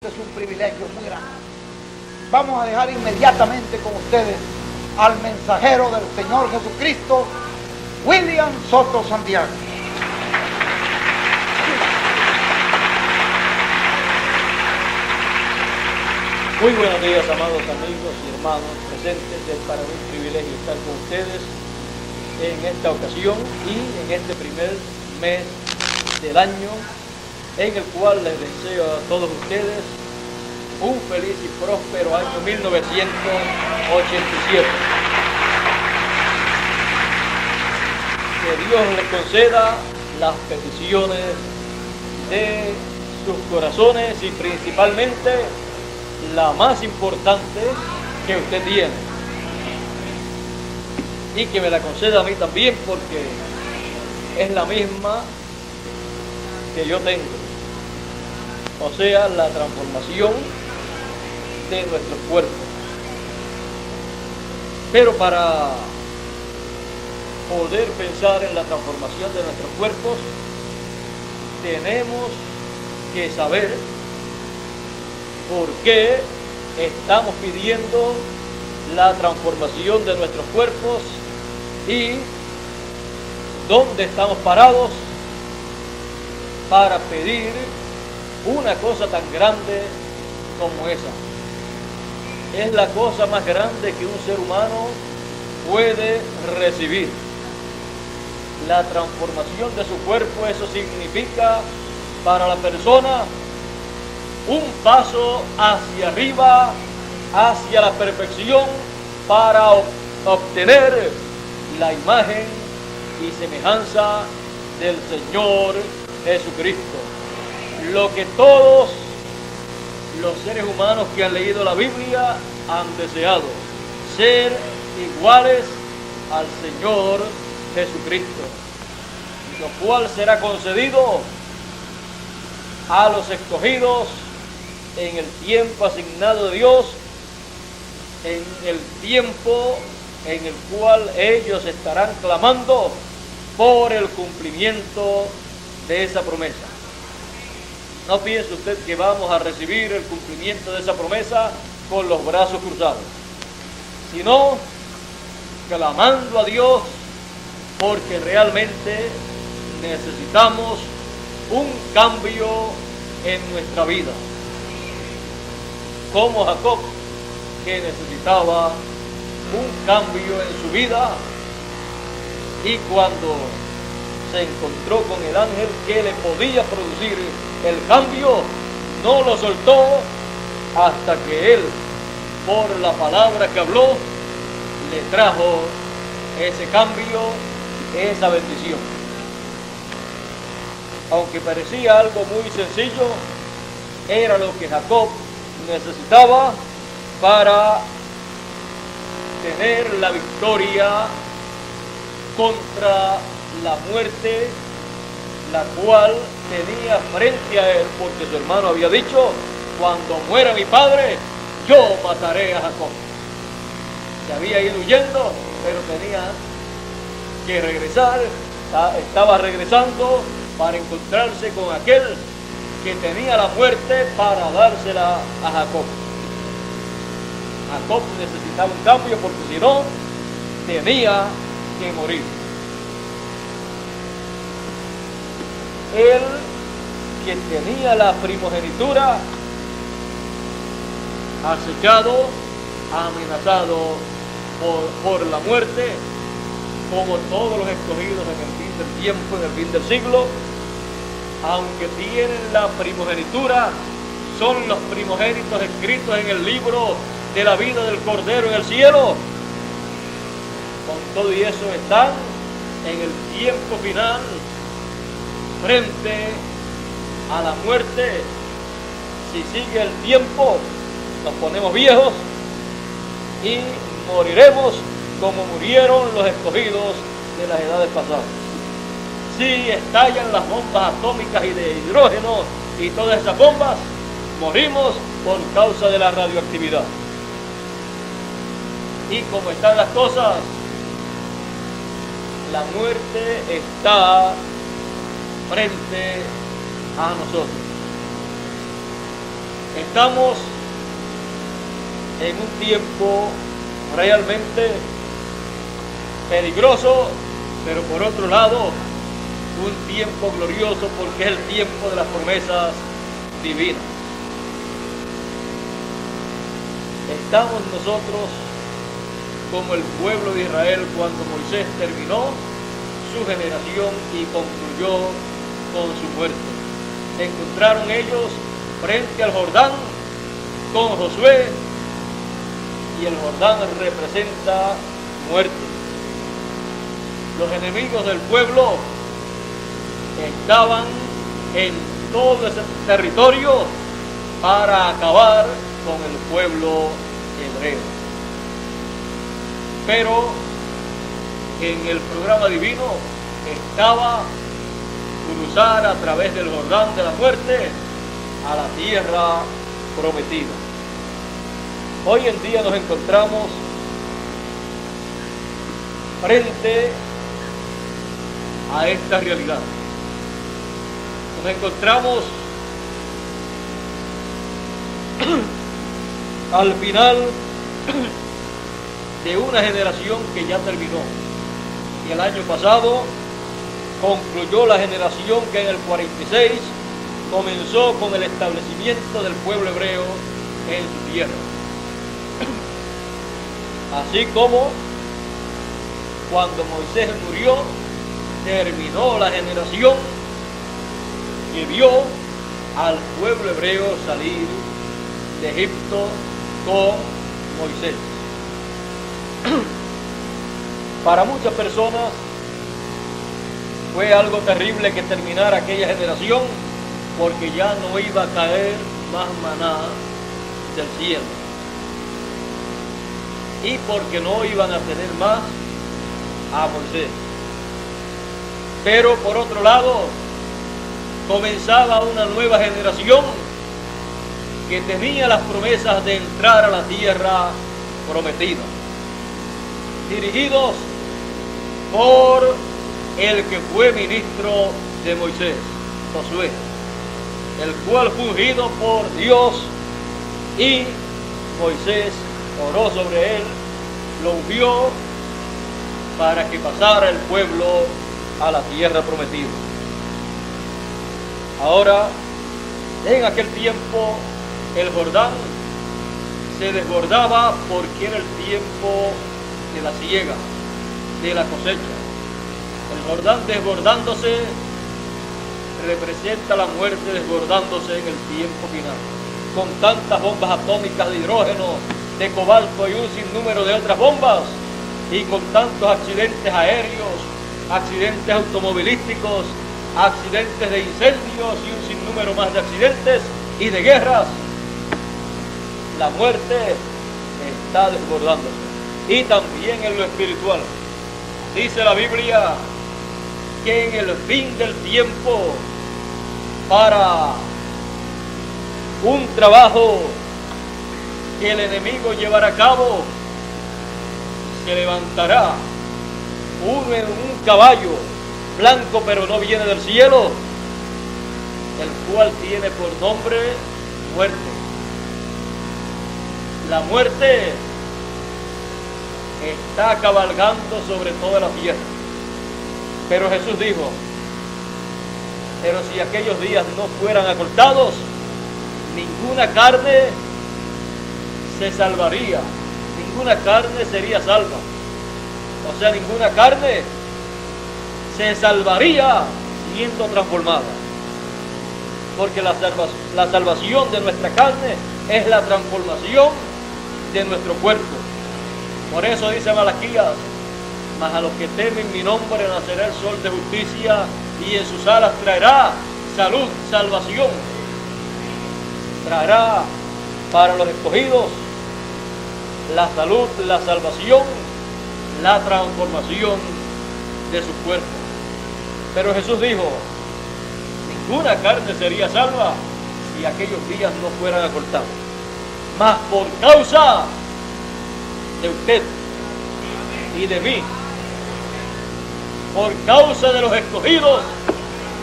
Es un privilegio muy grande. Vamos a dejar inmediatamente con ustedes al mensajero del Señor Jesucristo, William Soto Santiago. Muy buenos días, amados amigos y hermanos presentes. Es para mí un privilegio estar con ustedes en esta ocasión y en este primer mes del año, en el cual les deseo a todos ustedes un feliz y próspero año 1987. Que Dios les conceda las peticiones de sus corazones y principalmente la más importante que usted tiene. Y que me la conceda a mí también, porque es la misma que yo tengo. O sea, la transformación de nuestros cuerpos. Pero para poder pensar en la transformación de nuestros cuerpos, tenemos que saber por qué estamos pidiendo la transformación de nuestros cuerpos y dónde estamos parados para pedir una cosa tan grande como esa. Es la cosa más grande que un ser humano puede recibir. La transformación de su cuerpo, eso significa para la persona un paso hacia arriba, hacia la perfección, para obtener la imagen y semejanza del Señor Jesucristo. Lo que todos los seres humanos que han leído la Biblia han deseado, ser iguales al Señor Jesucristo, lo cual será concedido a los escogidos en el tiempo asignado de Dios, en el tiempo en el cual ellos estarán clamando por el cumplimiento de esa promesa. No piense usted que vamos a recibir el cumplimiento de esa promesa con los brazos cruzados, sino clamando a Dios, porque realmente necesitamos un cambio en nuestra vida. Como Jacob, que necesitaba un cambio en su vida, y cuando se encontró con el ángel que le podía producir el cambio, no lo soltó hasta que él, por la palabra que habló, le trajo ese cambio, esa bendición. Aunque parecía algo muy sencillo, era lo que Jacob necesitaba para tener la victoria contra la muerte, la cual tenía frente a él, porque su hermano había dicho: cuando muera mi padre, yo mataré a Jacob. Se había ido huyendo, pero tenía que regresar, estaba regresando para encontrarse con aquel que tenía la muerte para dársela a Jacob. Jacob necesitaba un cambio, porque si no, tenía que morir. Él, que tenía la primogenitura, acechado, amenazado por la muerte, como todos los escogidos en el fin del tiempo, en el fin del siglo, aunque tienen la primogenitura, son los primogénitos escritos en el libro de la vida del Cordero en el cielo. Con todo y eso están en el tiempo final, frente a la muerte. Si sigue el tiempo, nos ponemos viejos y moriremos como murieron los escogidos de las edades pasadas. Si estallan las bombas atómicas y de hidrógeno y todas esas bombas, morimos por causa de la radioactividad. Y como están las cosas, la muerte está frente a nosotros. Estamos en un tiempo realmente peligroso, pero por otro lado, un tiempo glorioso porque es el tiempo de las promesas divinas. Estamos nosotros como el pueblo de Israel cuando Moisés terminó su generación y concluyó con su muerte. Se encontraron ellos frente al Jordán con Josué, y el Jordán representa muerte. Los enemigos del pueblo estaban en todo ese territorio para acabar con el pueblo hebreo. Pero en el programa divino estaba cruzar a través del Jordán de la muerte a la tierra prometida. Hoy en día nos encontramos frente a esta realidad. Nos encontramos al final de una generación que ya terminó. Y el año pasado concluyó la generación que en el 46 comenzó con el establecimiento del pueblo hebreo en su tierra. Así como cuando Moisés murió, terminó la generación que vio al pueblo hebreo salir de Egipto con Moisés. Para muchas personas fue algo terrible que terminara aquella generación, porque ya no iba a caer más maná del cielo y porque no iban a tener más a Moisés. Pero por otro lado, comenzaba una nueva generación que tenía las promesas de entrar a la tierra prometida, dirigidos por el que fue ministro de Moisés, Josué, el cual fue ungido por Dios, y Moisés oró sobre él, lo ungió para que pasara el pueblo a la tierra prometida. Ahora, en aquel tiempo, el Jordán se desbordaba porque era el tiempo de la siega, de la cosecha. El Jordán desbordándose representa la muerte desbordándose en el tiempo final, con tantas bombas atómicas de hidrógeno, de cobalto y un sinnúmero de otras bombas, y con tantos accidentes aéreos, accidentes automovilísticos, accidentes de incendios y un sinnúmero más de accidentes y de guerras. La muerte está desbordándose. Y también en lo espiritual. Dice la Biblia que en el fin del tiempo, para un trabajo que el enemigo llevará a cabo, se levantará un caballo blanco, pero no viene del cielo, el cual tiene por nombre muerte. La muerte está cabalgando sobre toda la tierra. Pero Jesús dijo, pero si aquellos días no fueran acortados, ninguna carne se salvaría, ninguna carne sería salva. O sea, ninguna carne se salvaría siendo transformada. Porque la salvación de nuestra carne es la transformación de nuestro cuerpo. Por eso dice Malaquías, mas a los que temen mi nombre nacerá el sol de justicia, y en sus alas traerá salud, salvación. Traerá para los escogidos la salud, la salvación, la transformación de su cuerpo. Pero Jesús dijo, ninguna carne sería salva si aquellos días no fueran acortados. Mas por causa de usted y de mí, por causa de los escogidos,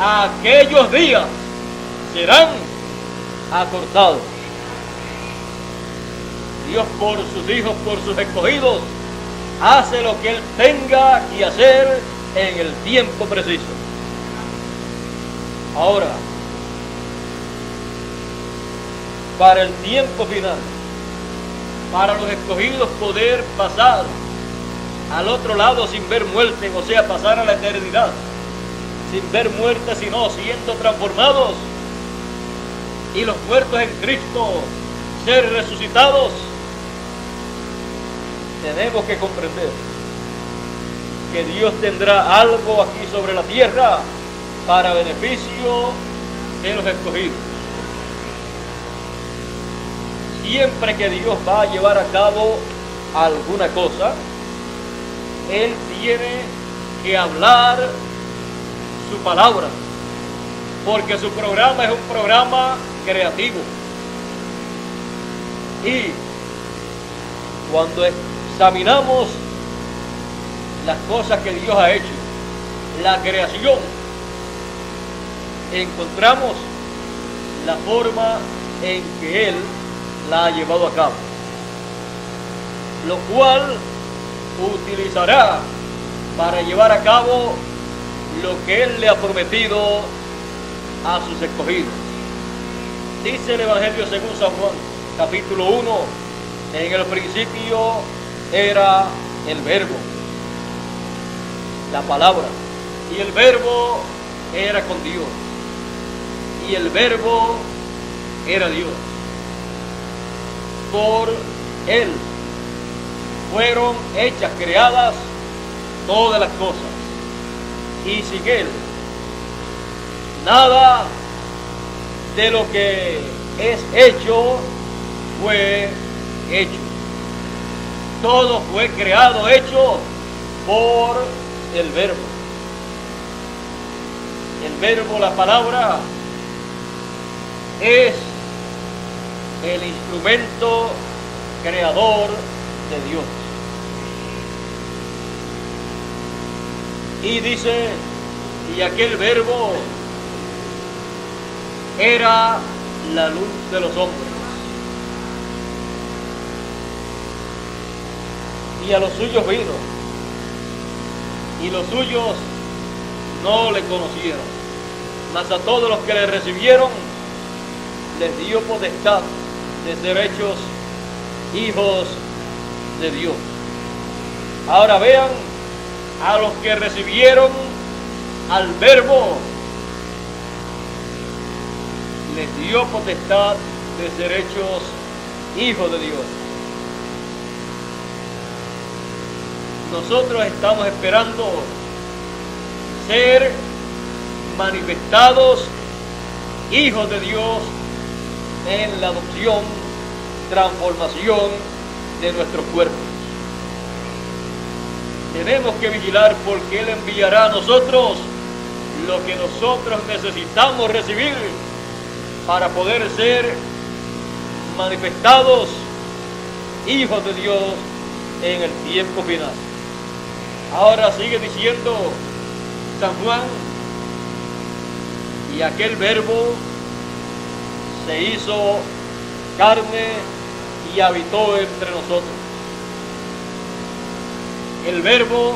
aquellos días serán acortados. Dios por sus hijos, por sus escogidos, hace lo que Él tenga que hacer en el tiempo preciso. Ahora, para el tiempo final, para los escogidos poder pasar al otro lado sin ver muerte, o sea, pasar a la eternidad sin ver muerte, sino siendo transformados, y los muertos en Cristo ser resucitados, tenemos que comprender que Dios tendrá algo aquí sobre la tierra para beneficio de los escogidos. Siempre que Dios va a llevar a cabo alguna cosa, Él tiene que hablar su palabra, porque su programa es un programa creativo. Y cuando examinamos las cosas que Dios ha hecho, la creación, encontramos la forma en que Él la ha llevado a cabo, lo cual utilizará para llevar a cabo lo que Él le ha prometido a sus escogidos. Dice el Evangelio según San Juan, capítulo 1, en el principio era el Verbo, la palabra, y el Verbo era con Dios, y el Verbo era Dios. Por Él fueron hechas, creadas todas las cosas, y sin Él nada de lo que es hecho fue hecho. Todo fue creado, hecho por el Verbo. El Verbo, la palabra, es el instrumento creador de Dios. Y dice, y aquel Verbo era la luz de los hombres, y a los suyos vino, y los suyos no le conocieron, mas a todos los que le recibieron les dio potestad de ser hechos hijos de Dios. Ahora vean, a los que recibieron al Verbo les dio potestad de ser hechos hijos de Dios. Nosotros estamos esperando ser manifestados hijos de Dios en la adopción, transformación de nuestros cuerpos. Tenemos que vigilar, porque Él enviará a nosotros lo que nosotros necesitamos recibir para poder ser manifestados hijos de Dios en el tiempo final. Ahora sigue diciendo San Juan, y aquel Verbo se hizo carne y habitó entre nosotros. El Verbo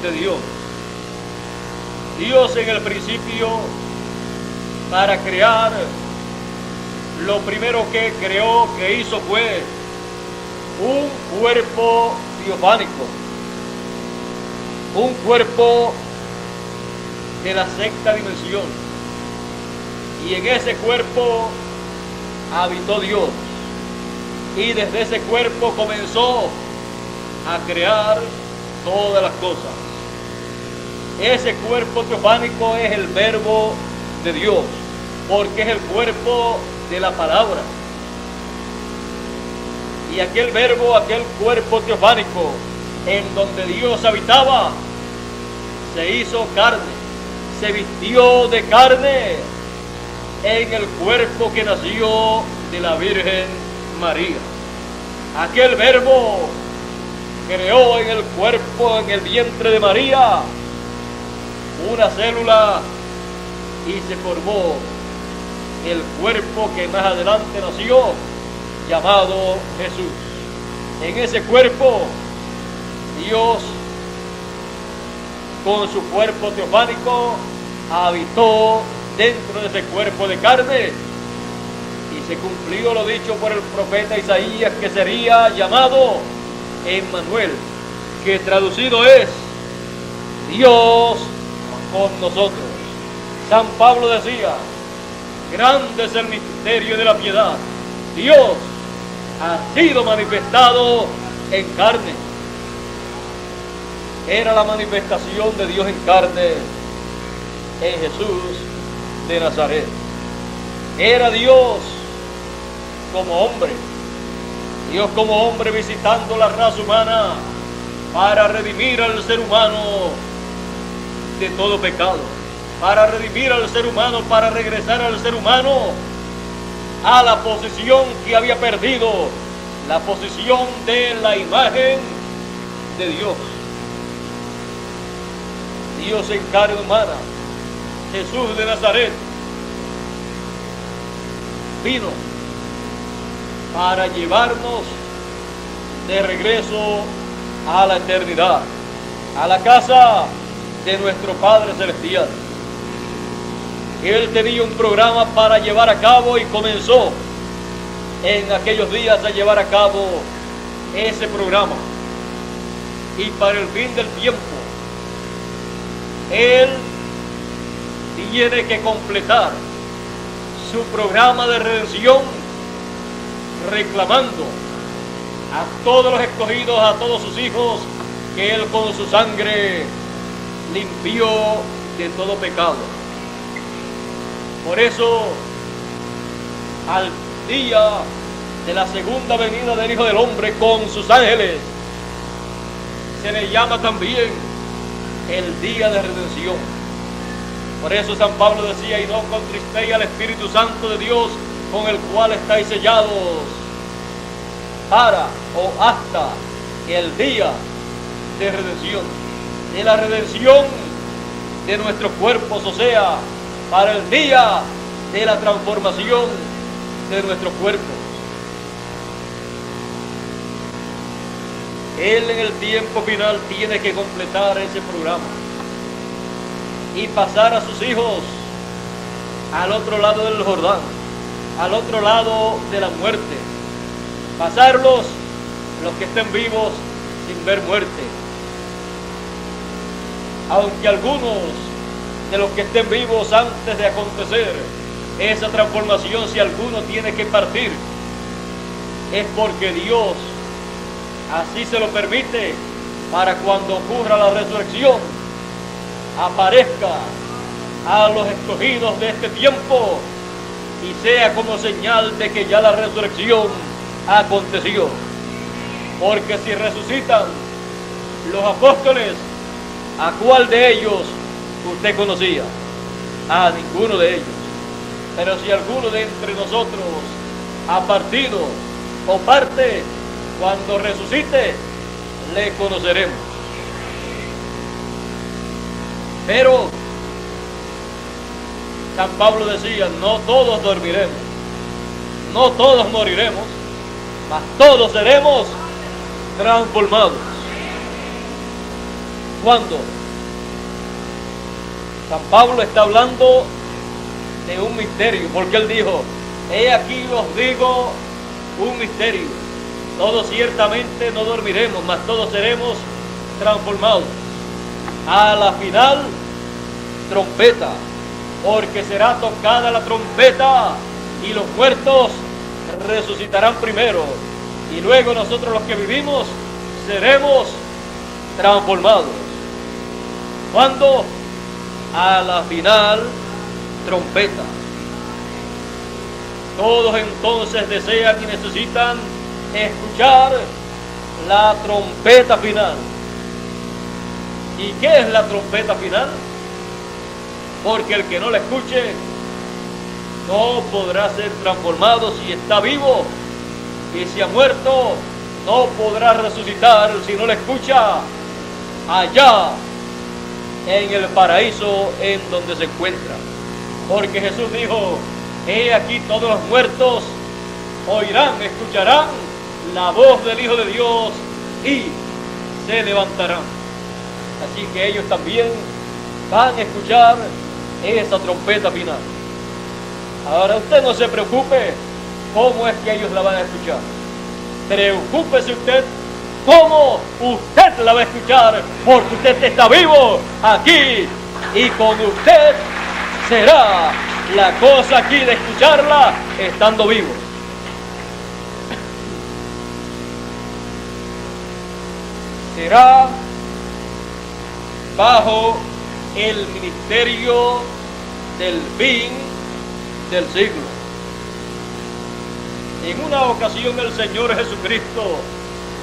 de Dios. Dios en el principio, para crear, lo primero que creó, que hizo, fue un cuerpo teofánico, un cuerpo de la sexta dimensión, y en ese cuerpo habitó Dios, y desde ese cuerpo comenzó a crear todas las cosas. Ese cuerpo teofánico es el Verbo de Dios, porque es el cuerpo de la palabra. Y aquel Verbo, aquel cuerpo teofánico en donde Dios habitaba, se hizo carne, se vistió de carne en el cuerpo que nació de la Virgen María. Aquel Verbo creó en el cuerpo, en el vientre de María, una célula, y se formó el cuerpo que más adelante nació, llamado Jesús. En ese cuerpo, Dios, con su cuerpo teofánico, habitó dentro de ese cuerpo de carne, y se cumplió lo dicho por el profeta Isaías, que sería llamado Emmanuel, que traducido es Dios con nosotros. San Pablo decía: grande es el misterio de la piedad, Dios ha sido manifestado en carne. Era la manifestación de Dios en carne en Jesús de Nazaret. Era Dios como hombre, Dios como hombre visitando la raza humana para redimir al ser humano de todo pecado, para redimir al ser humano, para regresar al ser humano a la posición que había perdido, la posición de la imagen de Dios. Dios en carne humana, Jesús de Nazaret, vino para llevarnos de regreso a la eternidad, a la casa de nuestro Padre Celestial. Él tenía un programa para llevar a cabo y comenzó en aquellos días a llevar a cabo ese programa. Y para el fin del tiempo, Él tiene que completar su programa de redención, reclamando a todos los escogidos, a todos sus hijos, que Él con su sangre limpió de todo pecado. Por eso, al día de la segunda venida del Hijo del Hombre con sus ángeles, se le llama también el día de redención. Por eso San Pablo decía: y no contristéis al Espíritu Santo de Dios, con el cual estáis sellados para o hasta el día de redención, de la redención de nuestros cuerpos, o sea, para el día de la transformación de nuestros cuerpos. Él en el tiempo final tiene que completar ese programa y pasar a sus hijos al otro lado del Jordán, al otro lado de la muerte, pasarlos, los que estén vivos, sin ver muerte. Aunque algunos de los que estén vivos antes de acontecer esa transformación, si alguno tiene que partir, es porque Dios así se lo permite, para cuando ocurra la resurrección, aparezca a los escogidos de este tiempo y sea como señal de que ya la resurrección aconteció. Porque si resucitan los apóstoles, ¿a cuál de ellos usted conocía? A ninguno de ellos. Pero si alguno de entre nosotros ha partido o parte, cuando resucite, le conoceremos. Pero San Pablo decía: no todos dormiremos, no todos moriremos, mas todos seremos transformados. ¿Cuándo? San Pablo está hablando de un misterio, porque él dijo: he aquí os digo un misterio. Todos ciertamente no dormiremos, mas todos seremos transformados. A la final, trompeta, porque será tocada la trompeta y los muertos resucitarán primero, y luego nosotros los que vivimos seremos transformados. ¿Cuándo? A la final, trompeta. Todos entonces desean y necesitan escuchar la trompeta final. ¿Y qué es la trompeta final? Porque el que no la escuche no podrá ser transformado si está vivo, y si ha muerto no podrá resucitar si no la escucha allá en el paraíso en donde se encuentra. Porque Jesús dijo: he aquí todos los muertos oirán, escucharán la voz del Hijo de Dios y se levantarán. Así que ellos también van a escuchar esa trompeta final. Ahora usted no se preocupe cómo es que ellos la van a escuchar. Preocúpese usted cómo usted la va a escuchar, porque usted está vivo aquí y con usted será la cosa aquí de escucharla estando vivo. Será bajo el ministerio del fin del siglo. En una ocasión el Señor Jesucristo,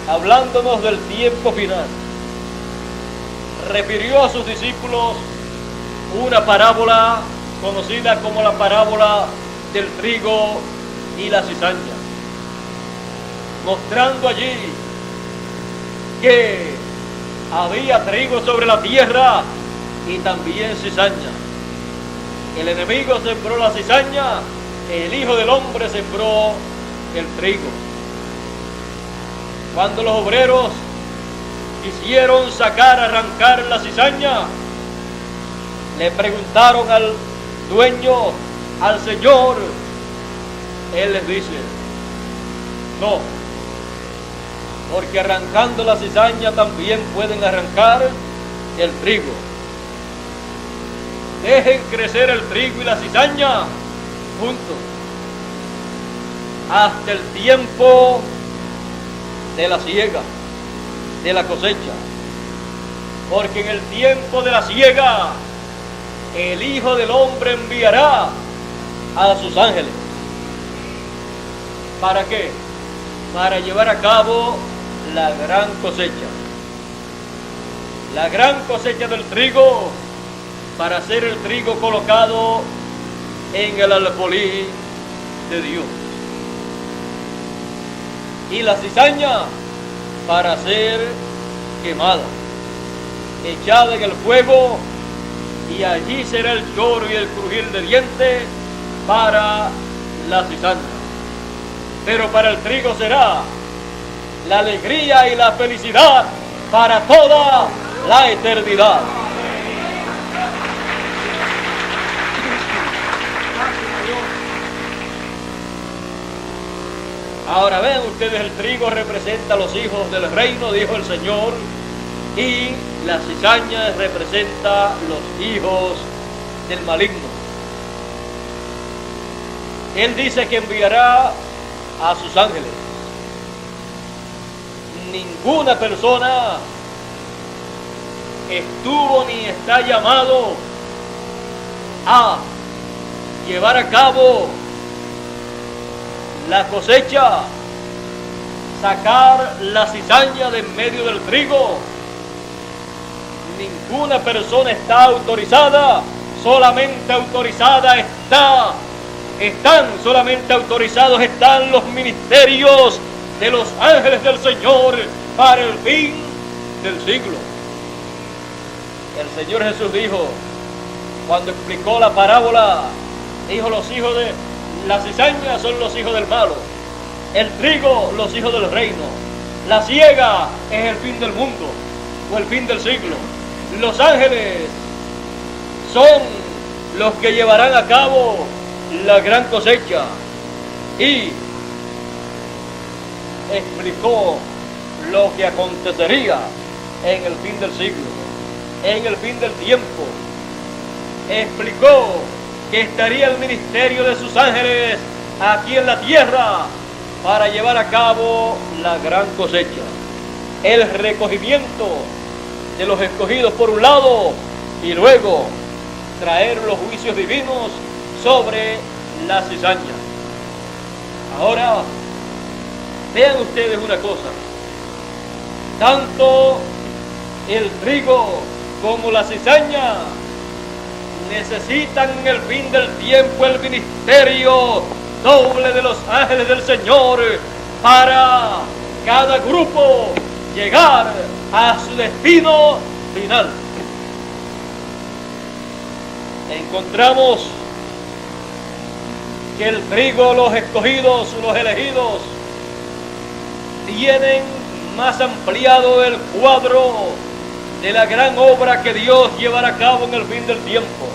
hablándonos del tiempo final, refirió a sus discípulos una parábola conocida como la parábola del trigo y la cizaña, mostrando allí que había trigo sobre la tierra y también cizaña. El enemigo sembró la cizaña, el Hijo del Hombre sembró el trigo. Cuando los obreros quisieron arrancar la cizaña, le preguntaron al dueño, al Señor. Él les dice: no, porque arrancando la cizaña también pueden arrancar el trigo. Dejen crecer el trigo y la cizaña juntos hasta el tiempo de la siega, de la cosecha. Porque en el tiempo de la siega el Hijo del Hombre enviará a sus ángeles. ¿Para qué? Para llevar a cabo la gran cosecha. La gran cosecha del trigo, para hacer el trigo colocado en el alfolí de Dios. Y la cizaña para ser quemada, echada en el fuego, y allí será el lloro y el crujir de dientes para la cizaña. Pero para el trigo será la alegría y la felicidad para toda la eternidad. Ahora ven ustedes, el trigo representa a los hijos del reino, dijo el Señor, y la cizaña representa los hijos del maligno. Él dice que enviará a sus ángeles. Ninguna persona estuvo ni está llamado a llevar a cabo la cosecha, sacar la cizaña de en medio del trigo. Ninguna persona está autorizada, solamente autorizados están los ministerios de los ángeles del Señor para el fin del siglo. El Señor Jesús dijo, cuando explicó la parábola, dijo: los hijos de la cizaña son los hijos del malo, el trigo los hijos del reino, la siega es el fin del mundo o el fin del siglo. Los ángeles son los que llevarán a cabo la gran cosecha. Y explicó lo que acontecería en el fin del siglo, en el fin del tiempo. Explicó que estaría el ministerio de sus ángeles aquí en la tierra para llevar a cabo la gran cosecha, el recogimiento de los escogidos por un lado, y luego traer los juicios divinos sobre la cizaña. Ahora vean ustedes una cosa: tanto el trigo como la cizaña necesitan en el fin del tiempo el ministerio doble de los ángeles del Señor para cada grupo llegar a su destino final. Encontramos que el trigo, los escogidos, los elegidos, tienen más ampliado el cuadro de la gran obra que Dios llevará a cabo en el fin del tiempo.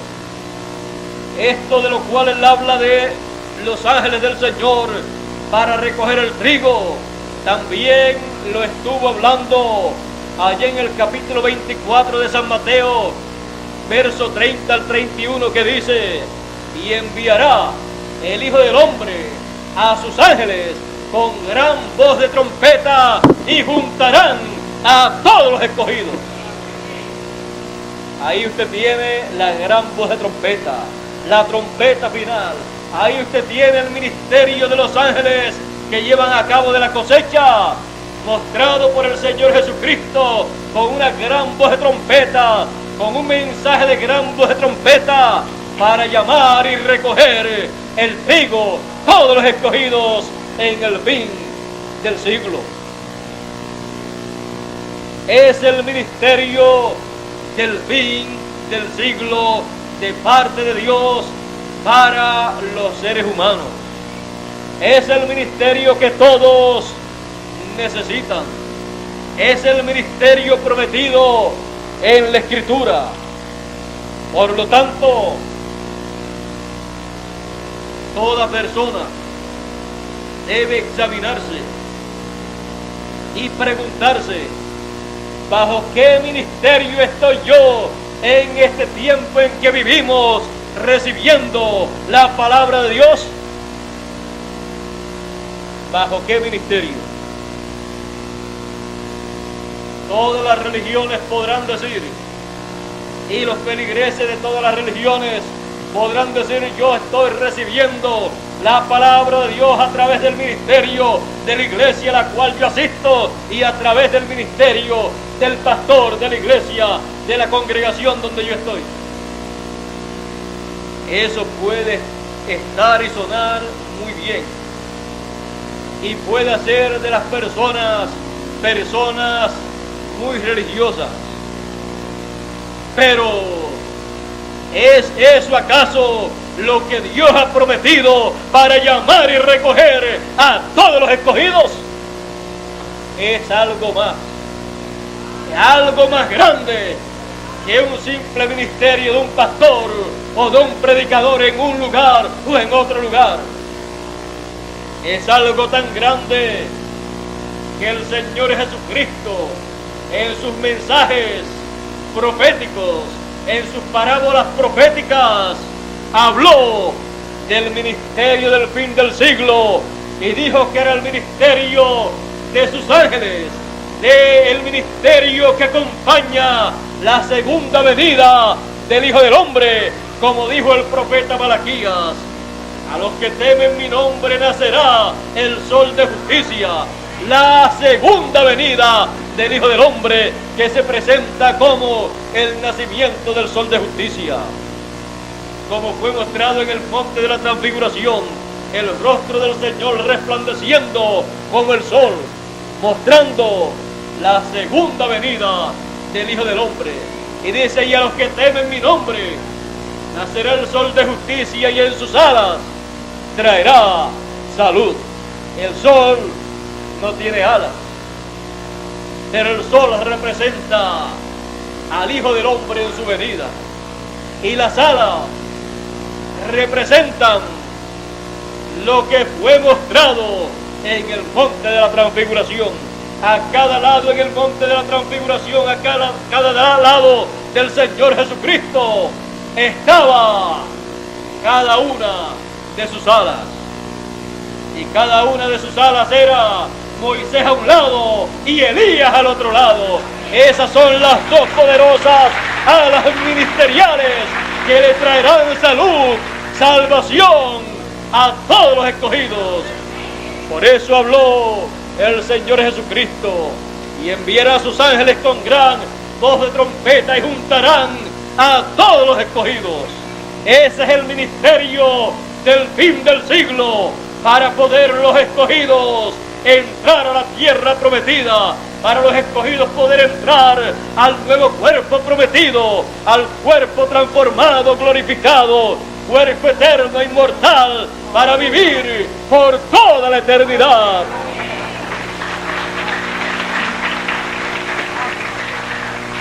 Esto de lo cual él habla de los ángeles del Señor para recoger el trigo, también lo estuvo hablando allá en el capítulo 24 de San Mateo, verso 30 al 31, que dice: y enviará el Hijo del Hombre a sus ángeles con gran voz de trompeta, y juntarán a todos los escogidos. Ahí usted tiene la gran voz de trompeta, la trompeta final. Ahí usted tiene el ministerio de los ángeles que llevan a cabo de la cosecha, mostrado por el Señor Jesucristo con una gran voz de trompeta, con un mensaje de gran voz de trompeta para llamar y recoger el trigo, todos los escogidos en el fin del siglo. Es el ministerio del fin del siglo de parte de Dios para los seres humanos. Es el ministerio que todos necesitan. Es el ministerio prometido en la Escritura. Por lo tanto, toda persona debe examinarse y preguntarse: ¿bajo qué ministerio estoy yo en este tiempo en que vivimos recibiendo la palabra de Dios? ¿Bajo qué ministerio? Todas las religiones podrán decir, y los feligreses de todas las religiones podrán decir: yo estoy recibiendo la palabra de Dios a través del ministerio de la iglesia a la cual yo asisto, y a través del ministerio del pastor de la iglesia, de la congregación donde yo estoy. Eso puede estar y sonar muy bien, y puede hacer de las personas muy religiosas. Pero ¿es eso acaso lo que Dios ha prometido para llamar y recoger a todos los escogidos? Es algo más grande que un simple ministerio de un pastor o de un predicador en un lugar o en otro lugar. Es algo tan grande que el Señor Jesucristo, en sus mensajes proféticos, en sus parábolas proféticas, habló del ministerio del fin del siglo, y dijo que era el ministerio de sus ángeles, del ministerio que acompaña la segunda venida del Hijo del Hombre, como dijo el profeta Malaquías: a los que temen mi nombre nacerá el sol de justicia. La segunda venida del Hijo del Hombre, que se presenta como el nacimiento del sol de justicia. Como fue mostrado en el monte de la transfiguración, el rostro del Señor resplandeciendo como el sol, mostrando la segunda venida del Hijo del Hombre. Y dice: y a los que temen mi nombre nacerá el sol de justicia, y en sus alas traerá salud. El sol no tiene alas, pero el sol representa al Hijo del Hombre en su venida, y las alas representan lo que fue mostrado en el monte de la transfiguración. A cada lado en el monte de la transfiguración, a cada lado del Señor Jesucristo, estaba cada una de sus alas, y cada una de sus alas era Moisés a un lado y Elías al otro lado. Esas son las dos poderosas alas ministeriales que le traerán salud, salvación a todos los escogidos. Por eso habló el Señor Jesucristo: y enviará a sus ángeles con gran voz de trompeta, y juntarán a todos los escogidos. Ese es el ministerio del fin del siglo, para poder los escogidos entrar a la tierra prometida, para los escogidos poder entrar al nuevo cuerpo prometido, al cuerpo transformado, glorificado, cuerpo eterno, inmortal, para vivir por toda la eternidad.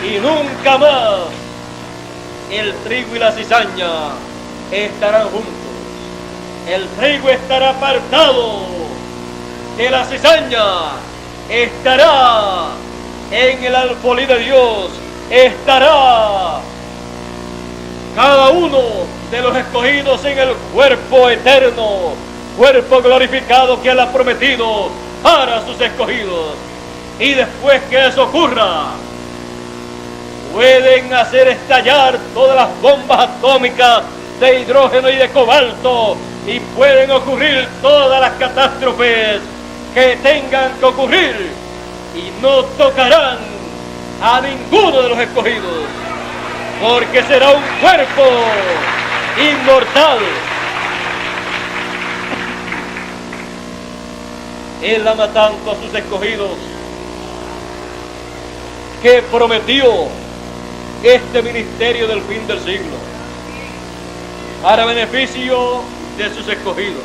Y nunca más el trigo y la cizaña estarán juntos. El trigo estará apartado de la cizaña, estará en el alfolí de Dios, estará cada uno de los escogidos en el cuerpo eterno, cuerpo glorificado que Él ha prometido para sus escogidos. Y después que eso ocurra, pueden hacer estallar todas las bombas atómicas de hidrógeno y de cobalto, y pueden ocurrir todas las catástrofes que tengan que ocurrir, y no tocarán a ninguno de los escogidos, porque será un cuerpo inmortal. Él ama tanto a sus escogidos que prometió este ministerio del fin del siglo para beneficio de sus escogidos.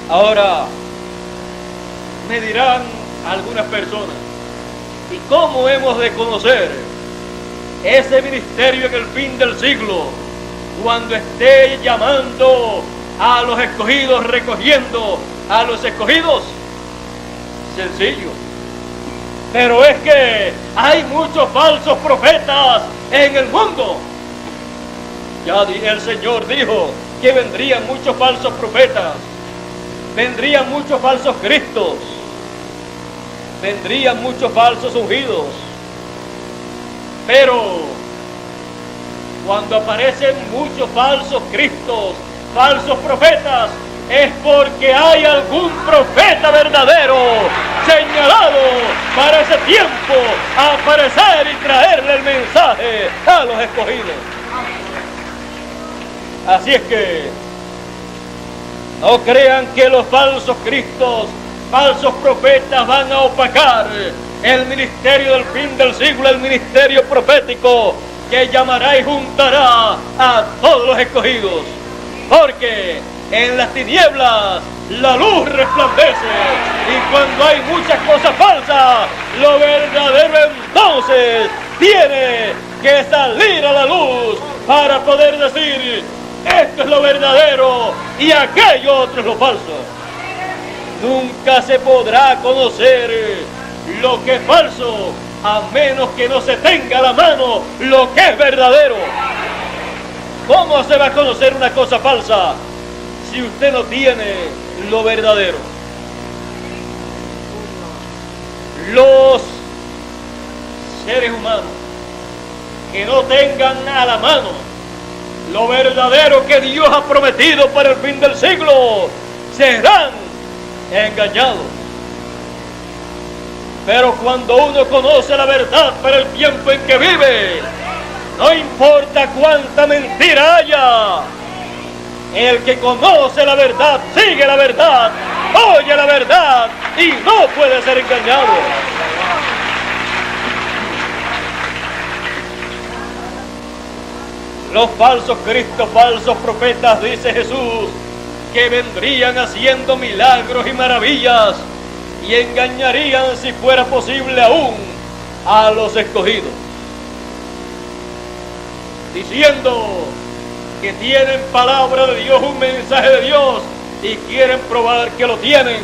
Ahora me dirán algunas personas, ¿y cómo hemos de conocer ese ministerio en el fin del siglo cuando esté llamando a los escogidos, recogiendo a los escogidos? Sencillo. Pero es que hay muchos falsos profetas en el mundo. Ya el Señor dijo que vendrían muchos falsos profetas, vendrían muchos falsos cristos, vendrían muchos falsos ungidos. Pero cuando aparecen muchos falsos cristos, falsos profetas, es porque hay algún profeta verdadero señalado para ese tiempo a aparecer y traerle el mensaje a los escogidos. Así es que no crean que los falsos cristos, falsos profetas van a opacar el ministerio del fin del siglo, el ministerio profético que llamará y juntará a todos los escogidos. Porque en las tinieblas la luz resplandece, y cuando hay muchas cosas falsas, lo verdadero entonces tiene que salir a la luz para poder decir: esto es lo verdadero y aquello otro es lo falso. Nunca se podrá conocer lo que es falso a menos que no se tenga a la mano lo que es verdadero. ¿Cómo se va a conocer una cosa falsa si usted no tiene lo verdadero? Los seres humanos que no tengan a la mano lo verdadero que Dios ha prometido para el fin del siglo serán engañados. Pero cuando uno conoce la verdad para el tiempo en que vive, no importa cuánta mentira haya, el que conoce la verdad, sigue la verdad, oye la verdad y no puede ser engañado. Los falsos cristos, falsos profetas, dice Jesús, que vendrían haciendo milagros y maravillas y engañarían, si fuera posible aún, a los escogidos, diciendo que tienen palabra de Dios, un mensaje de Dios, y quieren probar que lo tienen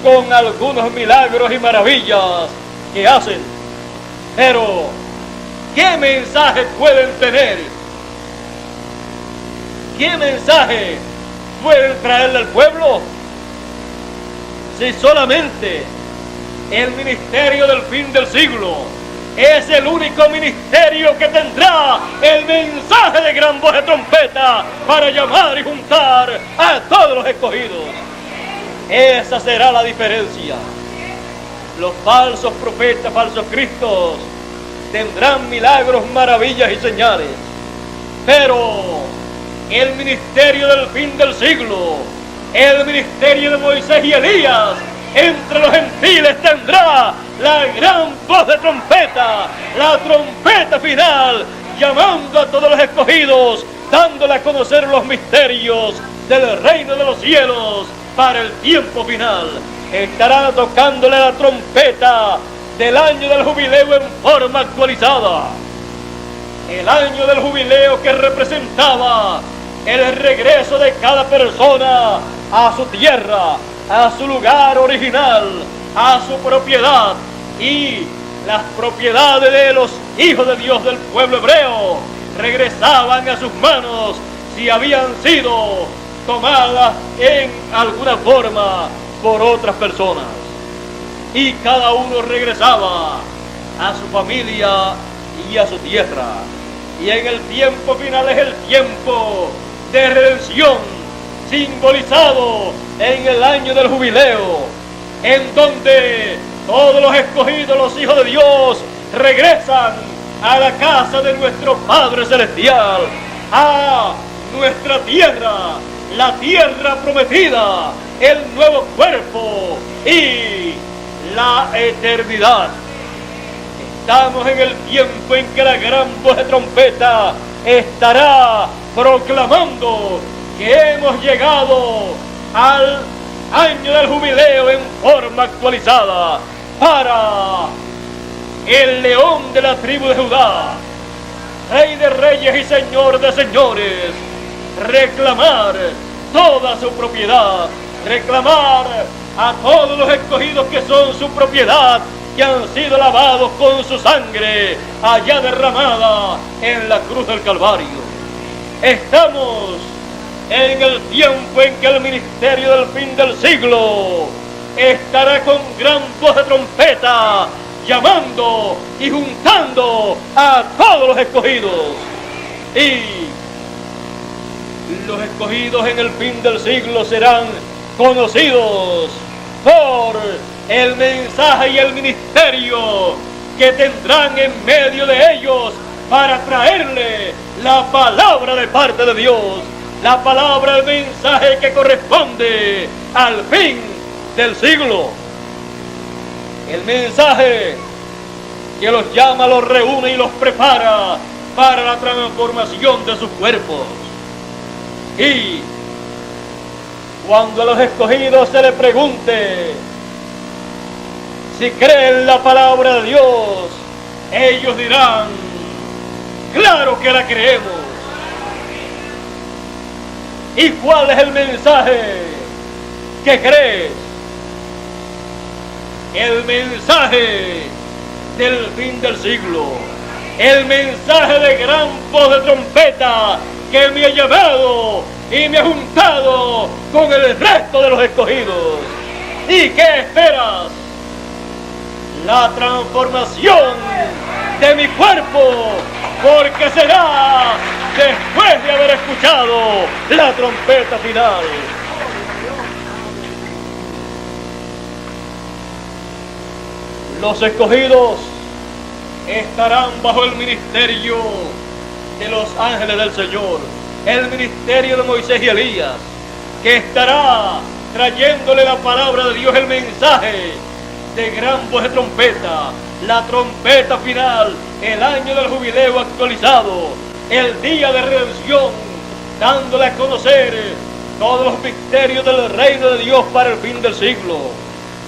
con algunos milagros y maravillas que hacen. Pero, ¿qué mensaje pueden tener? ¿Qué mensaje pueden traerle al pueblo? Si solamente el ministerio del fin del siglo es el único ministerio que tendrá el mensaje de gran voz de trompeta para llamar y juntar a todos los escogidos. Esa será la diferencia. Los falsos profetas, falsos cristos, tendrán milagros, maravillas y señales. Pero el ministerio del fin del siglo, el ministerio de Moisés y Elías, entre los gentiles tendrá la gran voz de trompeta, la trompeta final, llamando a todos los escogidos dándole a conocer los misterios del reino de los cielos para el tiempo final. Estará tocándole la trompeta del año del jubileo en forma actualizada. El año del jubileo que representaba el regreso de cada persona a su tierra, a su lugar original, a su propiedad, y las propiedades de los hijos de Dios del pueblo hebreo regresaban a sus manos si habían sido tomadas en alguna forma por otras personas, y cada uno regresaba a su familia y a su tierra. Y en el tiempo final es el tiempo de redención, simbolizado en el año del jubileo, en donde todos los escogidos, los hijos de Dios, regresan a la casa de nuestro Padre Celestial, a nuestra tierra, la tierra prometida, el nuevo cuerpo y la eternidad. Estamos en el tiempo en que la gran voz de trompeta estará proclamando que hemos llegado al año del jubileo en forma actualizada para el león de la tribu de Judá, Rey de reyes y Señor de señores, reclamar toda su propiedad, reclamar a todos los escogidos que son su propiedad, que han sido lavados con su sangre allá derramada en la cruz del Calvario. Estamos en el tiempo en que el ministerio del fin del siglo estará con gran voz de trompeta llamando y juntando a todos los escogidos. Y los escogidos en el fin del siglo serán conocidos por el mensaje y el ministerio que tendrán en medio de ellos para traerle la palabra de parte de Dios, la palabra, el mensaje que corresponde al fin del siglo. El mensaje que los llama, los reúne y los prepara para la transformación de sus cuerpos. Y cuando a los escogidos se les pregunte si creen la palabra de Dios, ellos dirán: claro que la creemos. ¿Y cuál es el mensaje que crees? El mensaje del fin del siglo, el mensaje de gran voz de trompeta que me ha llamado y me ha juntado con el resto de los escogidos. ¿Y qué esperas? La transformación de mi cuerpo, porque será después de haber escuchado la trompeta final. Los escogidos estarán bajo el ministerio de los ángeles del Señor, el ministerio de Moisés y Elías, que estará trayéndole la palabra de Dios, el mensaje de gran voz de trompeta, la trompeta final, el año del jubileo actualizado, el día de redención, dándole a conocer todos los misterios del reino de Dios para el fin del siglo,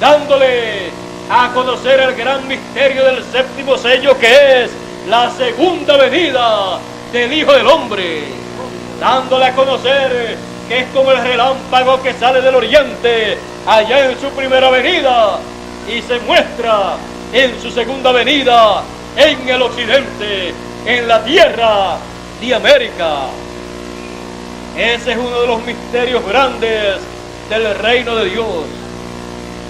dándole a conocer el gran misterio del séptimo sello, que es la segunda venida del Hijo del Hombre, dándole a conocer que es como el relámpago que sale del oriente allá en su primera venida y se muestra en su segunda venida en el occidente, en la tierra de América. Ese es uno de los misterios grandes del reino de Dios.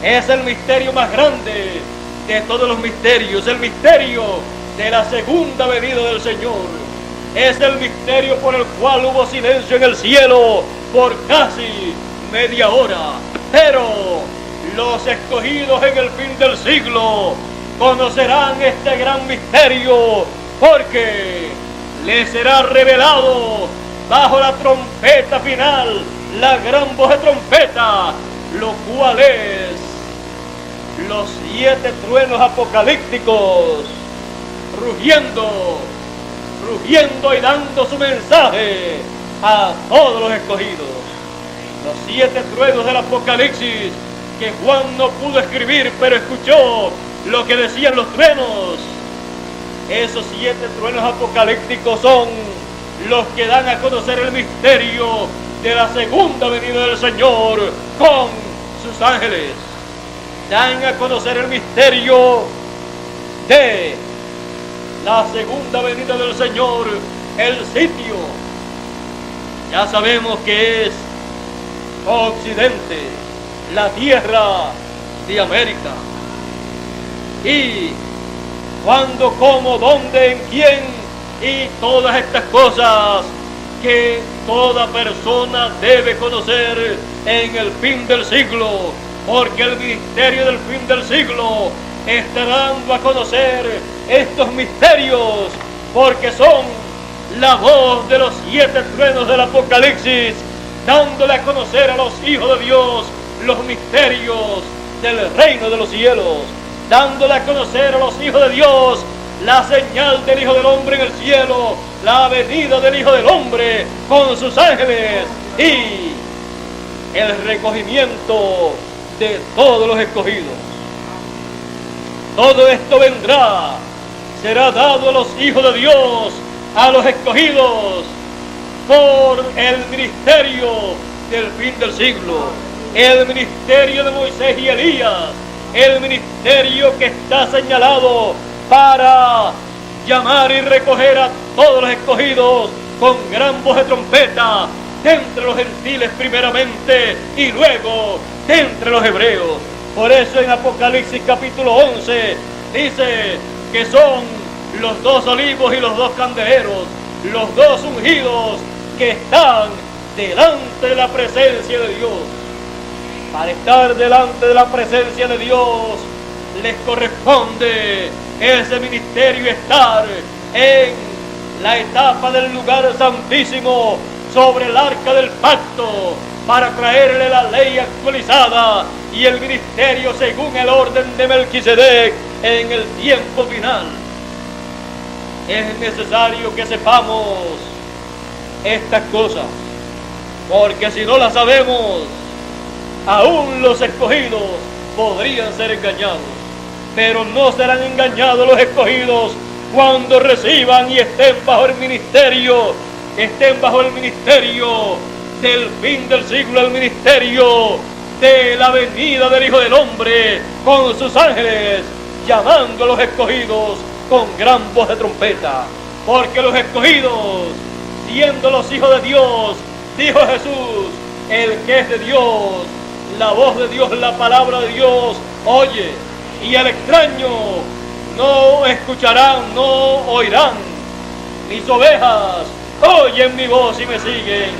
Es el misterio más grande de todos los misterios, el misterio de la segunda venida del Señor. Es el misterio por el cual hubo silencio en el cielo por casi media hora. Pero los escogidos en el fin del siglo conocerán este gran misterio, porque les será revelado bajo la trompeta final, la gran voz de trompeta, lo cual es los 7 truenos apocalípticos rugiendo rugiendo y dando su mensaje a todos los escogidos. Los 7 truenos del Apocalipsis que Juan no pudo escribir, pero escuchó lo que decían los truenos. Esos 7 truenos apocalípticos son los que dan a conocer el misterio de la segunda venida del Señor con sus ángeles. Dan a conocer el misterio de la segunda venida del Señor, el sitio. Ya sabemos que es Occidente, la tierra de América. Y cuándo, cómo, dónde, en quién y todas estas cosas que toda persona debe conocer en el fin del siglo, porque el ministerio del fin del siglo está dando a conocer estos misterios, porque son la voz de los 7 truenos del Apocalipsis, dándole a conocer a los hijos de Dios los misterios del reino de los cielos, dándole a conocer a los hijos de Dios la señal del Hijo del Hombre en el cielo, la venida del Hijo del Hombre con sus ángeles y el recogimiento de todos los escogidos. Todo esto vendrá, será dado a los hijos de Dios, a los escogidos, por el ministerio del fin del siglo, el ministerio de Moisés y Elías, el ministerio que está señalado para llamar y recoger a todos los escogidos con gran voz de trompeta, de entre los gentiles primeramente y luego de entre los hebreos. Por eso en Apocalipsis capítulo 11 dice que son los 2 olivos y los 2 candeleros, los 2 ungidos que están delante de la presencia de Dios. Para estar delante de la presencia de Dios les corresponde ese ministerio, estar en la etapa del lugar santísimo sobre el arca del pacto para traerle la ley actualizada y el ministerio según el orden de Melquisedec en el tiempo final. Es necesario que sepamos estas cosas, porque si no las sabemos, aún los escogidos podrían ser engañados, pero no serán engañados los escogidos cuando reciban y estén bajo el ministerio del fin del siglo, el ministerio de la venida del Hijo del Hombre con sus ángeles, llamando a los escogidos con gran voz de trompeta. Porque los escogidos, siendo los hijos de Dios, dijo Jesús, el que es de Dios, la voz de Dios, la palabra de Dios, oye, y el extraño no escucharán, no oirán. Mis ovejas oyen mi voz y me siguen.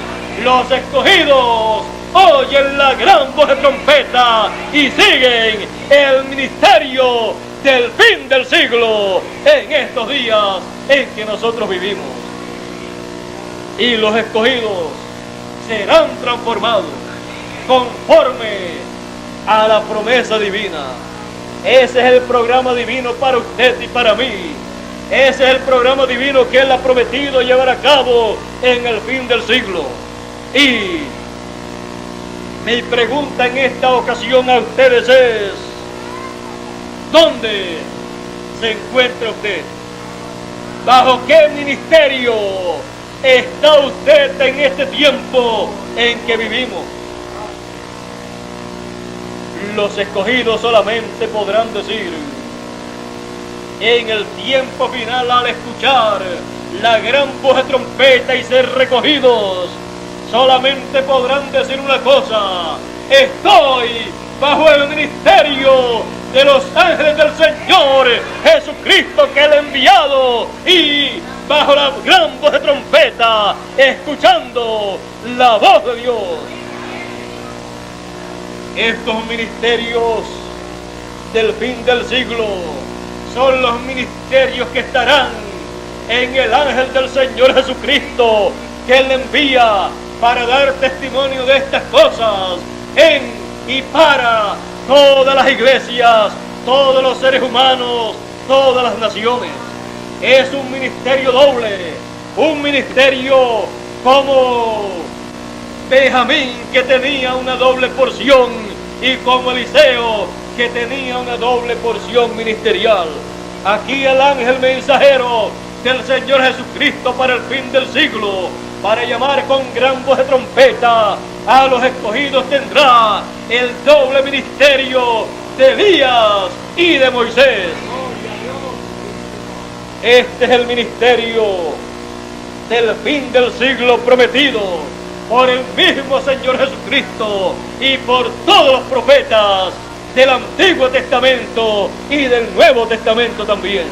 Los escogidos oyen la gran voz de trompeta y siguen el ministerio del fin del siglo en estos días en que nosotros vivimos. Y los escogidos serán transformados conforme a la promesa divina. Ese es el programa divino para usted y para mí. Ese es el programa divino que Él ha prometido llevar a cabo en el fin del siglo. Y mi pregunta en esta ocasión a ustedes es: ¿dónde se encuentra usted? ¿Bajo qué ministerio está usted en este tiempo en que vivimos? Los escogidos solamente podrán decir en el tiempo final, al escuchar la gran voz de trompeta y ser recogidos, solamente podrán decir una cosa: estoy bajo el ministerio de los ángeles del Señor Jesucristo que Él ha enviado, y bajo la gran voz de trompeta, escuchando la voz de Dios. Estos ministerios del fin del siglo son los ministerios que estarán en el ángel del Señor Jesucristo, que Él envía para dar testimonio de estas cosas en y para todas las iglesias, todos los seres humanos, todas las naciones. es un ministerio doble, un ministerio como Benjamín, que tenía una doble porción, y como Eliseo, que tenía una doble porción ministerial. Aquí el ángel mensajero del Señor Jesucristo para el fin del siglo, para llamar con gran voz de trompeta a los escogidos, tendrá el doble ministerio de Elías y de Moisés. Este es el ministerio del fin del siglo prometido por el mismo Señor Jesucristo y por todos los profetas del Antiguo Testamento y del Nuevo Testamento también.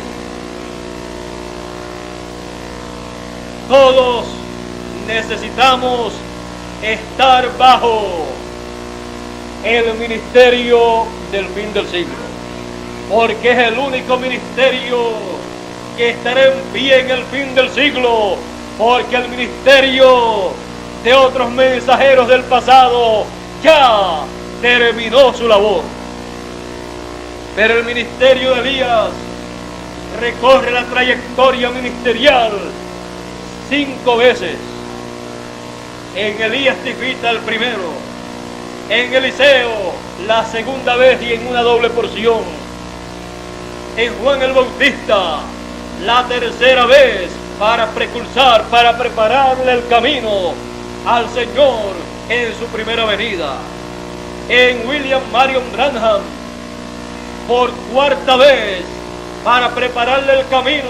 Todos necesitamos estar bajo el ministerio del fin del siglo, porque es el único ministerio que estará en pie en el fin del siglo, porque el ministerio de otros mensajeros del pasado ya terminó su labor. Pero el ministerio de Elías recorre la trayectoria ministerial 5 veces. En Elías Tifita el primero, en Eliseo la segunda vez y en una doble porción, en Juan el Bautista la tercera vez para precursar, para prepararle el camino al Señor en su primera venida, en William Marion Branham por cuarta vez para prepararle el camino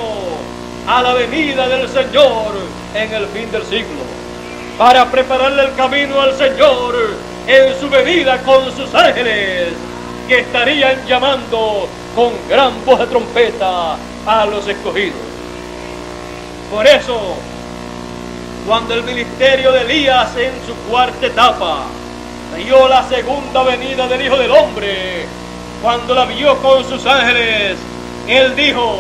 a la venida del Señor en el fin del siglo, para prepararle el camino al Señor en su venida con sus ángeles, que estarían llamando con gran voz de trompeta a los escogidos. Por eso, cuando el ministerio de Elías en su cuarta etapa vio la segunda venida del Hijo del Hombre, cuando la vio con sus ángeles, él dijo: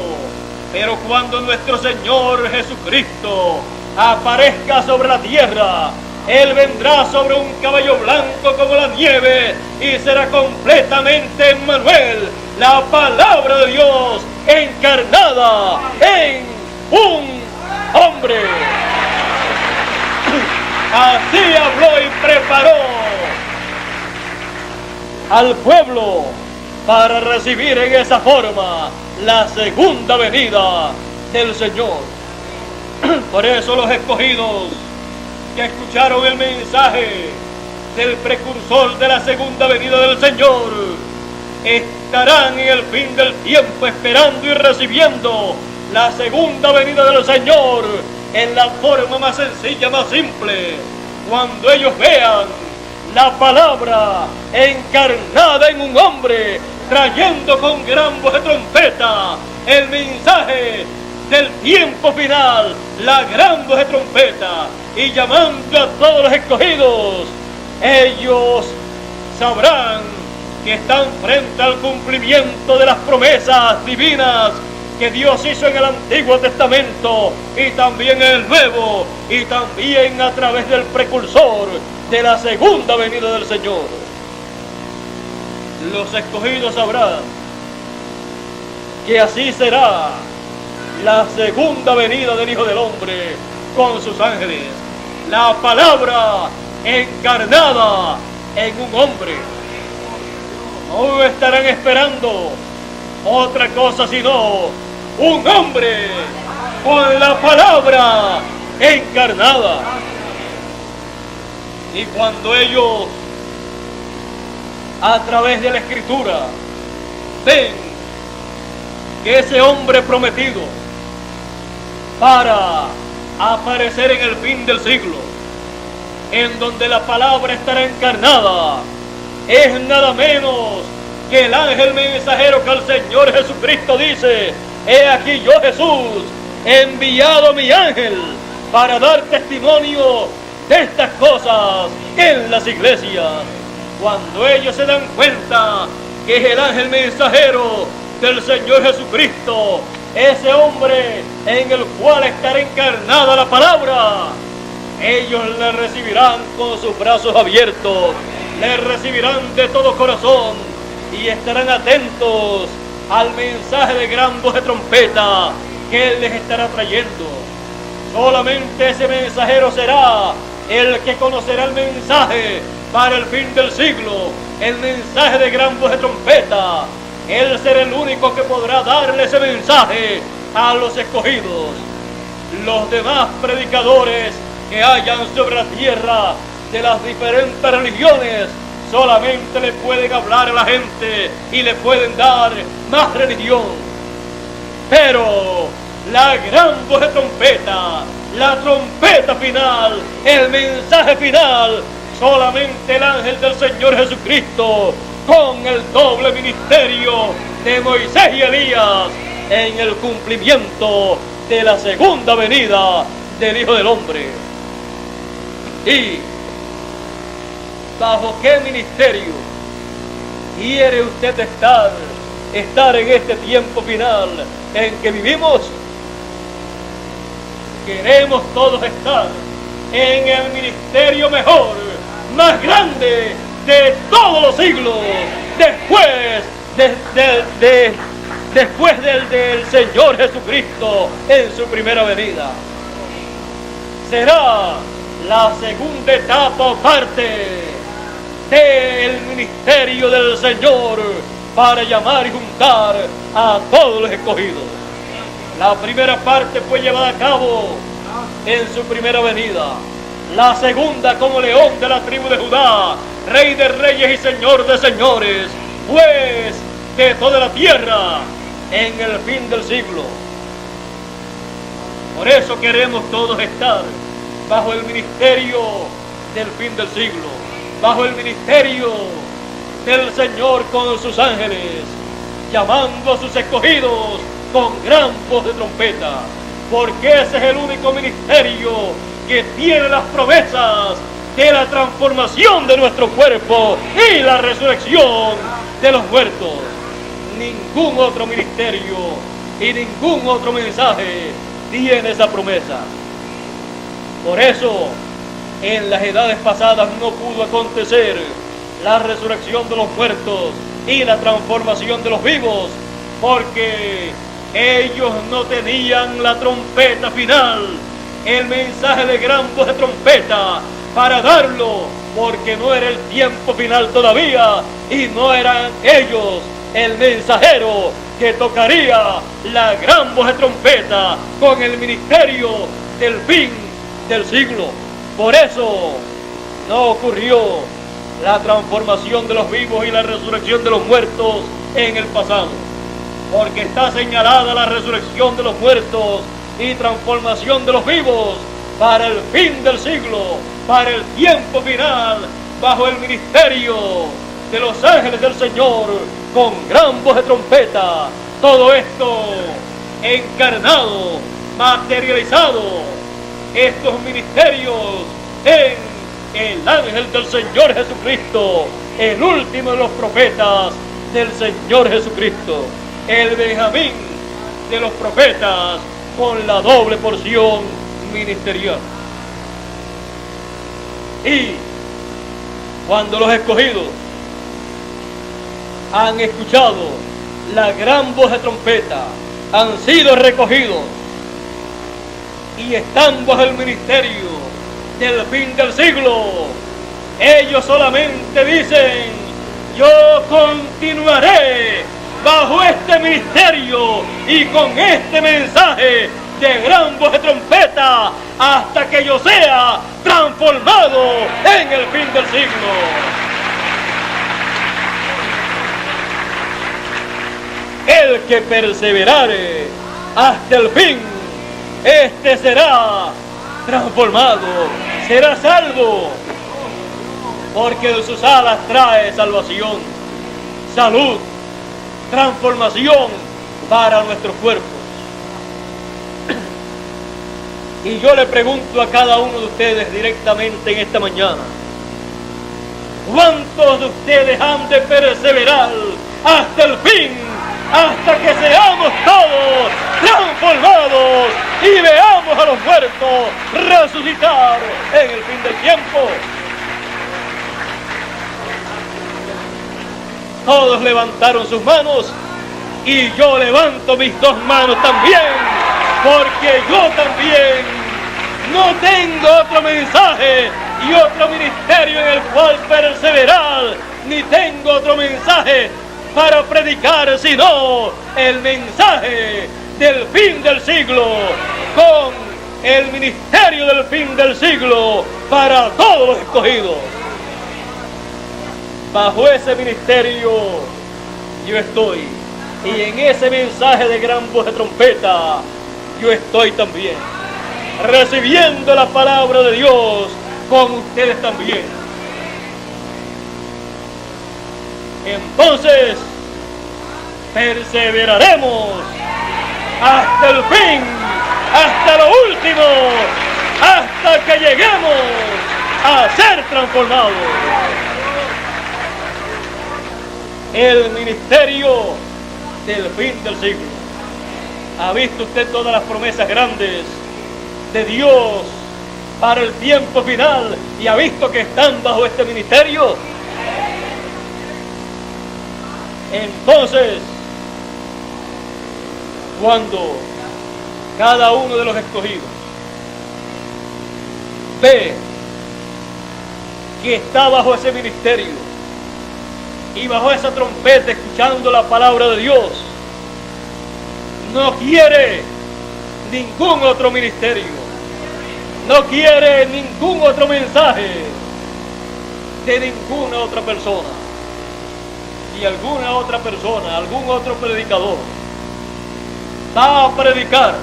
pero cuando nuestro Señor Jesucristo aparezca sobre la tierra, Él vendrá sobre un caballo blanco como la nieve y será completamente Emmanuel, la palabra de Dios encarnada en un hombre. Así habló y preparó al pueblo para recibir en esa forma la segunda venida del Señor. Por eso los escogidos que escucharon el mensaje del precursor de la segunda venida del Señor estarán en el fin del tiempo esperando y recibiendo la segunda venida del Señor en la forma más sencilla, más simple, cuando ellos vean la palabra encarnada en un hombre, trayendo con gran voz de trompeta el mensaje del tiempo final, la gran voz de trompeta, y llamando a todos los escogidos. Ellos sabrán que están frente al cumplimiento de las promesas divinas que Dios hizo en el Antiguo Testamento y también en el Nuevo, y también a través del precursor de la segunda venida del Señor. Los escogidos sabrán que así será la segunda venida del Hijo del Hombre con sus ángeles, la palabra encarnada en un hombre. No estarán esperando otra cosa sino un hombre con la palabra encarnada. Y cuando ellos, a través de la Escritura, ven que ese hombre prometido para aparecer en el fin del siglo, en donde la palabra estará encarnada, es nada menos que el ángel mensajero que el Señor Jesucristo dice: he aquí yo, Jesús, he enviado a mi ángel para dar testimonio de estas cosas en las iglesias. Cuando ellos se dan cuenta que es el ángel mensajero del Señor Jesucristo, ese hombre en el cual estará encarnada la palabra, ellos le recibirán con sus brazos abiertos, le recibirán de todo corazón y estarán atentos al mensaje de gran voz de trompeta que Él les estará trayendo. Solamente ese mensajero será el que conocerá el mensaje para el fin del siglo, el mensaje de gran voz de trompeta. Él será el único que podrá darle ese mensaje a los escogidos. Los demás predicadores que hayan sobre la tierra de las diferentes religiones solamente le pueden hablar a la gente y le pueden dar más religión. Pero la gran voz de trompeta, la trompeta final, el mensaje final, solamente el ángel del Señor Jesucristo, con el doble ministerio de Moisés y Elías, en el cumplimiento de la segunda venida del Hijo del Hombre. ¿Y bajo qué ministerio quiere usted estar en este tiempo final en que vivimos? Queremos todos estar en el ministerio mejor, más grande de todos los siglos, después del Señor Jesucristo en su primera venida. Será la segunda etapa o parte del ministerio del Señor para llamar y juntar a todos los escogidos. La primera parte fue llevada a cabo en su primera venida. La segunda, como león de la tribu de Judá, rey de reyes y señor de señores, juez de toda la tierra en el fin del siglo. Por eso queremos todos estar bajo el ministerio del fin del siglo, bajo el ministerio del Señor con sus ángeles, llamando a sus escogidos con gran voz de trompeta, porque ese es el único ministerio que tiene las promesas de la transformación de nuestro cuerpo y la resurrección de los muertos. Ningún otro ministerio y ningún otro mensaje tiene esa promesa. Por eso, en las edades pasadas no pudo acontecer la resurrección de los muertos y la transformación de los vivos, porque ellos no tenían la trompeta final, el mensaje de gran voz de trompeta para darlo, porque no era el tiempo final todavía y no eran ellos el mensajero que tocaría la gran voz de trompeta con el ministerio del fin del siglo. Por eso no ocurrió la transformación de los vivos y la resurrección de los muertos en el pasado, porque está señalada la resurrección de los muertos y transformación de los vivos para el fin del siglo, para el tiempo final, bajo el ministerio de los ángeles del Señor con gran voz de trompeta. Todo esto encarnado, materializado, estos ministerios en el ángel del Señor Jesucristo, el último de los profetas del Señor Jesucristo, el Benjamín de los profetas con la doble porción ministerial. Y cuando los escogidos han escuchado la gran voz de trompeta, han sido recogidos y están bajo el ministerio del fin del siglo, ellos solamente dicen: yo continuaré bajo este ministerio y con este mensaje de gran voz de trompeta hasta que yo sea transformado en el fin del siglo. El que perseverare hasta el fin, este será transformado, será salvo, porque de sus alas trae salvación, salud, transformación para nuestros cuerpos. Y yo le pregunto a cada uno de ustedes directamente en esta mañana: ¿cuántos de ustedes han de perseverar hasta el fin, hasta que seamos todos transformados y veamos a los muertos resucitar en el fin del tiempo? Todos levantaron sus manos y yo levanto mis dos manos también porque yo también no tengo otro mensaje y otro ministerio en el cual perseverar, ni tengo otro mensaje para predicar, sino el mensaje del fin del siglo, con el ministerio del fin del siglo para todos los escogidos. Bajo ese ministerio yo estoy, y en ese mensaje de gran voz de trompeta yo estoy también, recibiendo la palabra de Dios con ustedes también. Entonces perseveraremos hasta el fin, hasta lo último, hasta que lleguemos a ser transformados. El ministerio del fin del siglo. ¿Ha visto usted todas las promesas grandes de Dios para el tiempo final y ha visto que están bajo este ministerio? Entonces, cuando cada uno de los escogidos ve que está bajo ese ministerio y bajo esa trompeta escuchando la palabra de Dios, no quiere ningún otro ministerio, no quiere ningún otro mensaje de ninguna otra persona. Si alguna otra persona, algún otro predicador va a predicar,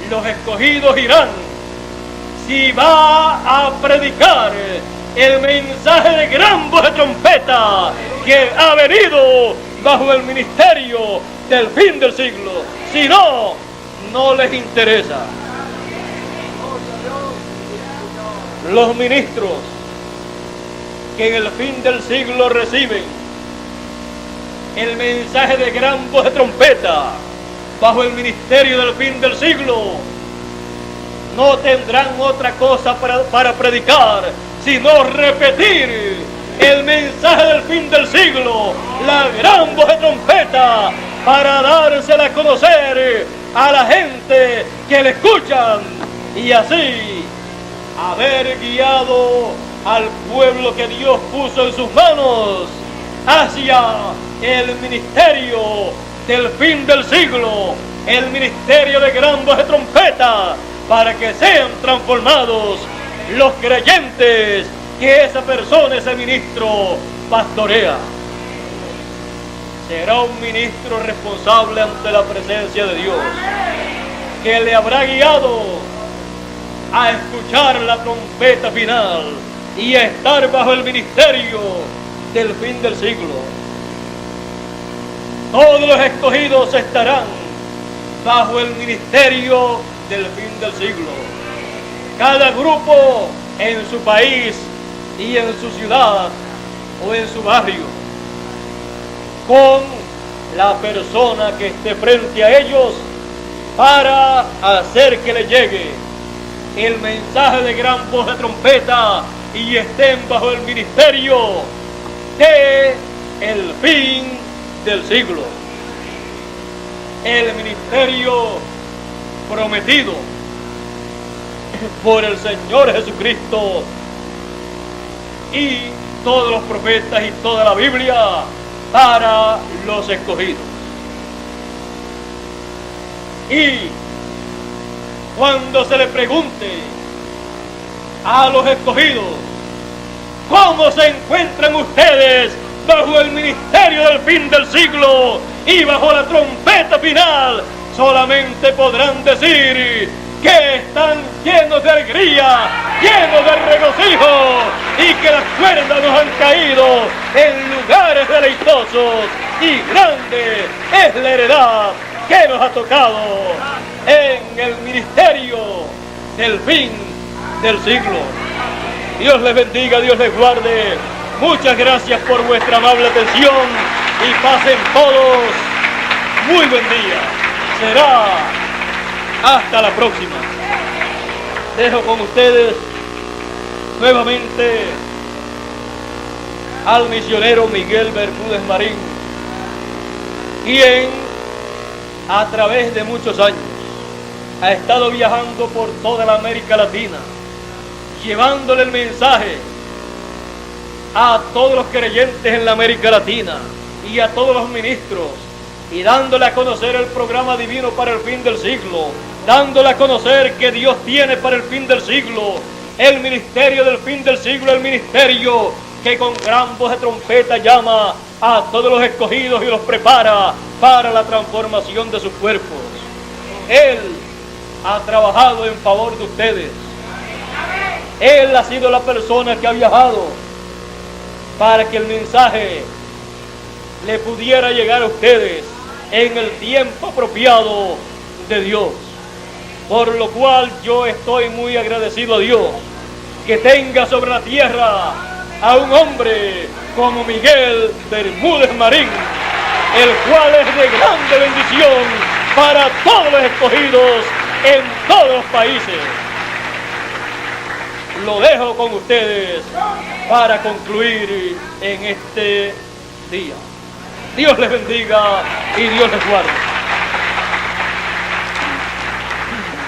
los escogidos irán. Si va a predicar el mensaje de gran voz de trompeta que ha venido bajo el ministerio del fin del siglo, si no, no les interesa. Los ministros que en el fin del siglo reciben el mensaje de gran voz de trompeta bajo el ministerio del fin del siglo no tendrán otra cosa para predicar sino repetir el mensaje del fin del siglo, la gran voz de trompeta, para dársela a conocer a la gente que le escuchan, y así haber guiado al pueblo que Dios puso en sus manos hacia el ministerio del fin del siglo, el ministerio de gran voz de trompeta, para que sean transformados los creyentes que esa persona, ese ministro, pastorea. Será un ministro responsable ante la presencia de Dios, que le habrá guiado a escuchar la trompeta final y a estar bajo el ministerio del fin del siglo. Todos los escogidos estarán bajo el ministerio del fin del siglo. Cada grupo en su país y en su ciudad o en su barrio, con la persona que esté frente a ellos para hacer que le llegue el mensaje de gran voz de trompeta y estén bajo el ministerio de el fin del siglo, el ministerio prometido por el Señor Jesucristo y todos los profetas y toda la Biblia para los escogidos. Y cuando se le pregunte a los escogidos cómo se encuentran ustedes bajo el ministerio del fin del siglo y bajo la trompeta final, solamente podrán decir que están llenos de alegría, llenos de regocijo, y que las cuerdas nos han caído en lugares deleitosos, y grande es la heredad que nos ha tocado en el ministerio del fin del siglo. Dios les bendiga, Dios les guarde. Muchas gracias por vuestra amable atención y pasen todos muy buen día. Será hasta la próxima. Dejo con ustedes nuevamente al misionero Miguel Bermúdez Marín, quien a través de muchos años ha estado viajando por toda la América Latina, llevándole el mensaje a todos los creyentes en la América Latina y a todos los ministros, y dándole a conocer el programa divino para el fin del siglo, dándole a conocer que Dios tiene para el fin del siglo el ministerio del fin del siglo, el ministerio que con gran voz de trompeta llama a todos los escogidos y los prepara para la transformación de sus cuerpos. Él ha trabajado en favor de ustedes. Él ha sido la persona que ha viajado para que el mensaje le pudiera llegar a ustedes en el tiempo apropiado de Dios. Por lo cual yo estoy muy agradecido a Dios que tenga sobre la tierra a un hombre como Miguel Bermúdez Marín, el cual es de grande bendición para todos los escogidos en todos los países. Lo dejo con ustedes para concluir en este día. Dios les bendiga y Dios les guarde.